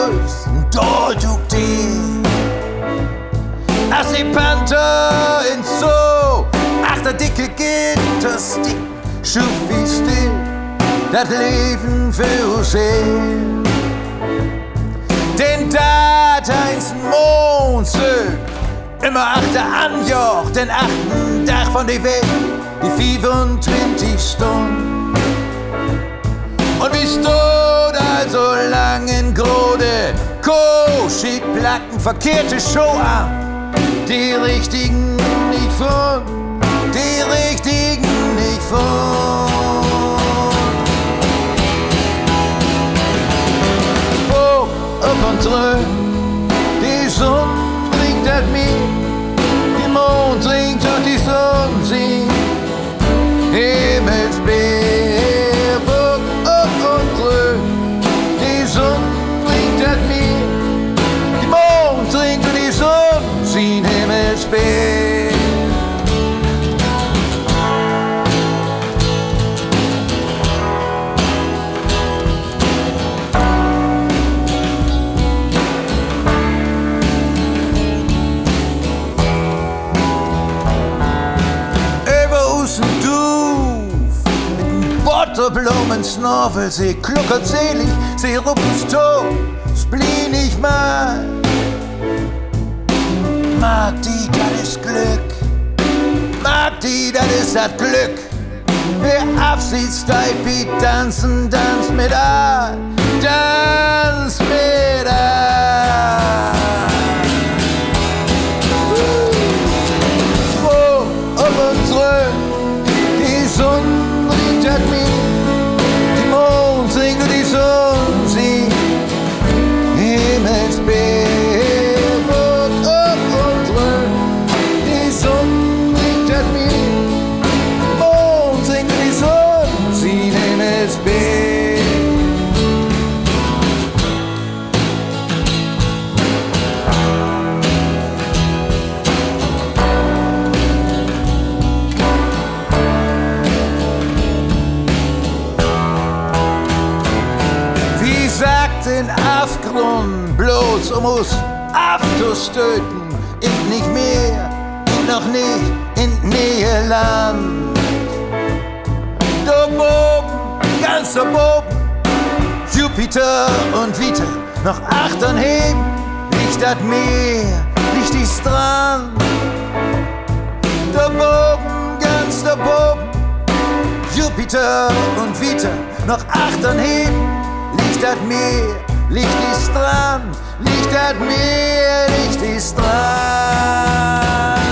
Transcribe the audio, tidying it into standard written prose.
Wolfs, da duck die. Als die Panther in Zoo, ach der dicke Gitterstick, schuf wie still, das Leben für uns her. Den dat eins Mondsel, immer achter Anjoch, den 8. Tag von der Welt, die 24 Stunden. Und wie stod also lang in Grode, schickt Placken, verkehrte Show an, die richtigen nicht von, die richtigen nicht von. Hoch up und drück, die Sonne trinkt at mir, die Mond trinkt und die Sonne singt, Himmelsbeer, hoch up und drück, die Sonne trinkt at mir, die Mond trinkt und die Sonne singt, Himmelsbeer. Blumen, Snorvel, sie kluckert selig, sie rupft tot, spleen nicht mal. Mag die, das ist Glück, mag die, das ist das Glück. Wer absiehtsteigt wie tanzen, tanz mit an, tanz mit an. Oh, up und zurück, die Sonne riecht at mir. Singt und die Sonne singt, Himmelsbeer, wird up und zurück, die Sonne singt at mir, Mond singt und die Sonne singt, Himmelsbeer. Den Afgrund bloß uns abzustöten, ich nicht mehr, ich noch nicht in Nähe Land. Da oben, ganz da oben, Jupiter und Vita, noch 8 anheben, nicht das Meer, nicht die Strand. Da oben, ganz da oben, Jupiter und Vita, noch 8 anheben, Licht das Meer, Licht die Strand, Licht das Meer, Licht die Strand.